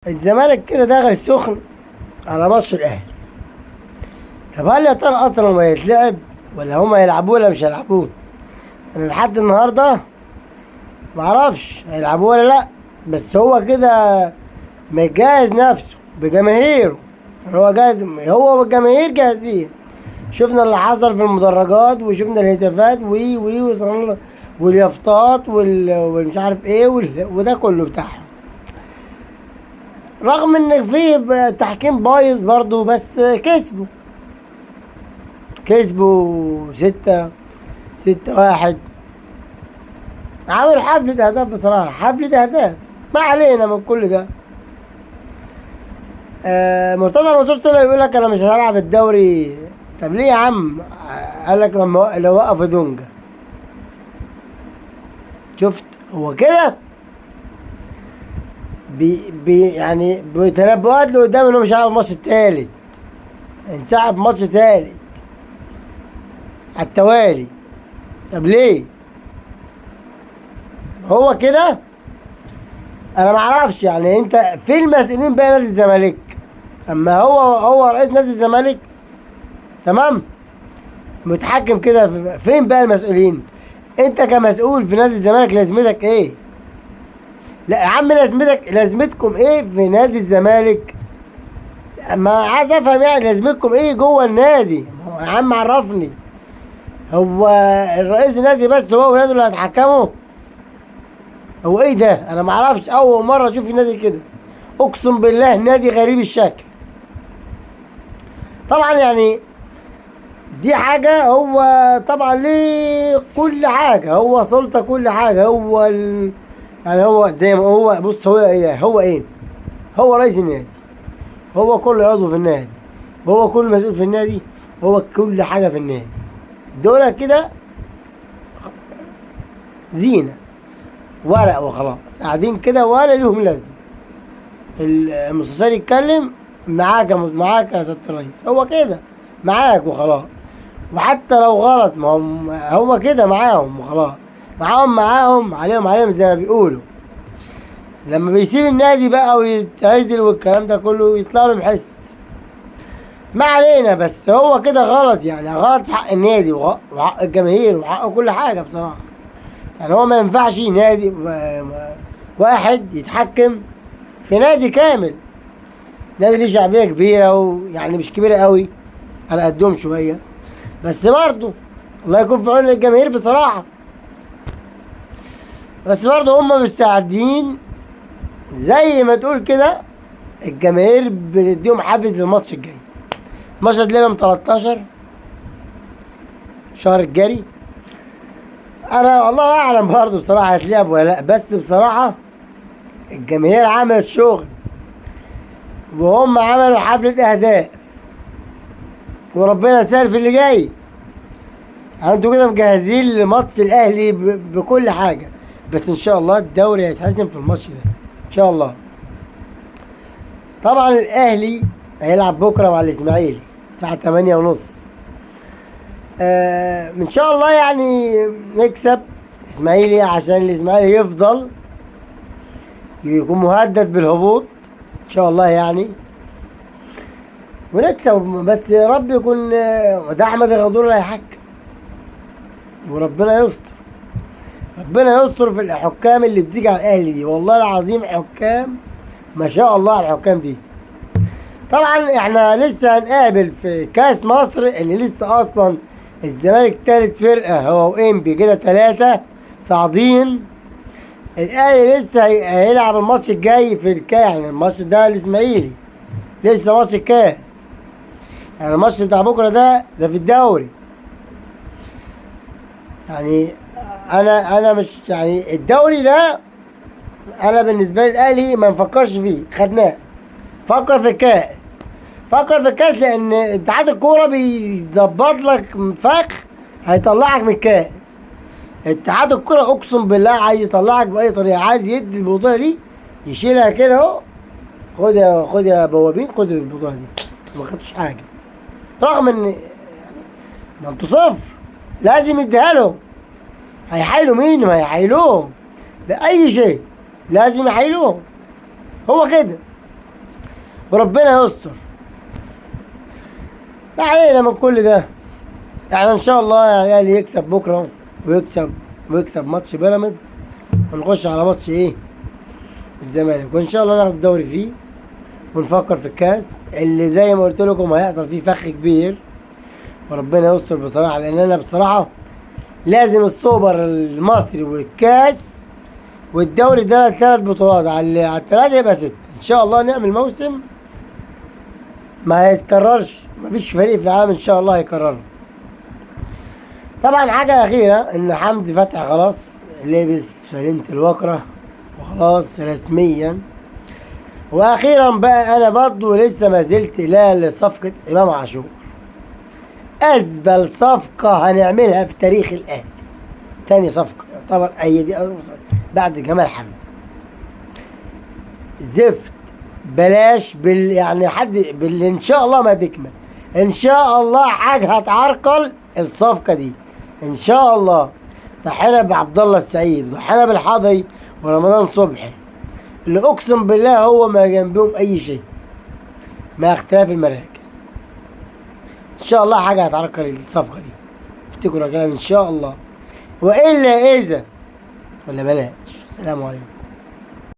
الزمالك كده داخل سخن على ماتش الاهلي. طب هل يا ترى اصلا هو هيتلعب ولا هما هيلعبوه ولا مش هيلعبوه؟ انا لحد النهارده معرفش هيلعبوه ولا لا، بس هو كده مجهز نفسه بجماهيره. يعني هو جاهز، هو والجماهير جاهزين. شفنا اللي حصل في المدرجات وشفنا الهتافات وصلنا واليافطات والمش عارف ايه وده كله بتاعهم، رغم ان في تحكيم بايظ برضو، بس كسبوا 6-1. عامل حفلة اهداف، بصراحة حفلة اهداف. ما علينا من كل ده. مرتضى منصور طلع يقول لك انا مش هلعب الدوري. طب ليه يا عم؟ قال لك لو وقف دونجا. شفت هو كده يعني بتنبؤات اللي قدام انه مش هيلعب الماتش التالت، انسحب ماتش تالت على التوالي. طب ليه؟ هو كده انا معرفش. يعني انت في المسؤولين بقى نادي الزمالك، اما هو رئيس نادي الزمالك تمام متحكم كده. فين بقى المسؤولين؟ انت كمسؤول في نادي الزمالك لازمتك ايه؟ لا يا عم، لازمتكم ايه في نادي الزمالك؟ ما عايز افهم يعني لازمتكم ايه جوه النادي. يا عم عرفني. هو الرئيس النادي بس هو ولاده اللي هيتحكموا؟ هو ايه ده؟ انا معرفش، اول مره اشوف نادي كده. اقسم بالله نادي غريب الشكل. طبعا يعني دي حاجة، هو طبعا ليه كل حاجة، هو سلطة كل حاجة. يعني هو زي ما هو، بص هو ايه هو رئيس النادي، هو كل عضو في النادي، هو كل مسؤول في النادي، هو كل حاجة في النادي. دول كده زينة، ورق وخلاص، قاعدين كده ولا ليهم لازمة. المستشار يتكلم معاك يا سيادة الرئيس، هو كده معاك وخلاص. وحتى لو غلط ما هو كده معاهم وخلاص. معاهم عليهم زي ما بيقولوا. لما بيسيب النادي بقى ويتعزل والكلام ده كله يطلع له بحس. ما علينا، بس هو كده غلط. يعني غلط في حق النادي وحق الجماهير وحق كل حاجة بصراحة. يعني هو ما ينفعش نادي واحد يتحكم في نادي كامل. نادي ليه شعبية كبيرة، ويعني مش كبيرة قوي، على قدهم شوية، بس برضه الله يكون في عون الجماهير بصراحة. بس برضه هم مستعدين زي ما تقول كده. الجماهير بتديهم حافز للماتش الجاي. الماتش هتلاقيه يوم 13 شهر الجاري. انا والله اعلم برضه بصراحة هتلعب ولا لا، بس بصراحة الجماهير عملت شغل وهم عملوا حفلة اهداف، وربنا يسهل في اللي جاي. يعني انتوا كده مجهزين لماتش الاهلي بكل حاجة. بس ان شاء الله الدوري هيتحسم في الماتش ده ان شاء الله. طبعا الاهلي هيلعب بكره مع الاسماعيلي الساعه 8:30. ان شاء الله يعني نكسب الاسماعيلي، عشان الاسماعيلي يفضل يكون مهدد بالهبوط ان شاء الله يعني، ونكسب. بس يا رب يكون ده احمد الغدور اللي هيحكم، وربنا يستر. ربنا يستر في الحكام اللي بتيجي على الاهلي دي. والله العظيم حكام ما شاء الله على الحكام دي. طبعا احنا لسه هنقابل في كاس مصر اللي لسه اصلا الزمالك تالت فرقة، هو وانبي كده 3 صاعدين. الاهلي لسه هيلعب الماتش الجاي في الكاس. يعني الماتش ده الاسماعيلي لسه ماتش الكاس. يعني الماتش بتاع بكره ده في الدوري. يعني انا مش يعني الدوري ده، انا بالنسبه لي الاهلي ما نفكرش فيه، خدناه. فكر في الكاس، فكر في الكاس، لان اتحاد الكوره بيظبط لك فخ هيطلعك من الكاس. اتحاد الكوره اقسم بالله عايز يطلعك باي طريقه، عايز يدي البطوله دي يشيلها كده اهو. خد يا بوابين، خد البطوله دي. ما خدتش حاجه، رغم ان ما انتوا صفر. لازم يديها لهم. هيحايلوا مين؟ ما هيحايلوهم باي شيء، لازم يحايلوهم. هو كده. وربنا يستر. ما علينا من كل ده. يعني ان شاء الله الاهلي يكسب بكره، ويكسب ماتش بيراميدز، ونخش على ماتش ايه؟ الزمالك، وان شاء الله ناخد الدوري فيه، ونفكر في الكاس اللي زي ما قلت لكم هيحصل فيه فخ كبير، وربنا يستر بصراحه. لان انا بصراحه لازم السوبر المصري والكاس والدوري ده 3 بطولات على الثلاثه يبقى 6 ان شاء الله. نعمل موسم ما هيتكررش، مفيش فريق في العالم ان شاء الله هيكرره. طبعا حاجه اخيره ان حمدي فتحي خلاص لبس فانلة الوكرة وخلاص رسميا. واخيرا بقى انا برضو لسه ما زلت لا لصفقة امام عاشور، ازبل صفقة هنعملها في تاريخ الاهلي. تاني صفقة يعتبر اي دي بعد جمال حمزة. زفت، بلاش يعني حد ان شاء الله ما تكمل، ان شاء الله حاجة هتعرقل الصفقة دي ان شاء الله. ضحينا بعبد الله السعيد، ضحينا بالحضري ورمضان صبحي اللي اقسم بالله هو ما جنبهم اي شيء مع اختلاف المراكز. ان شاء الله حاجه هتعرقل الصفقه دي، افتكروا يا كلام ان شاء الله. والا اذا ولا بلاش. السلام عليكم.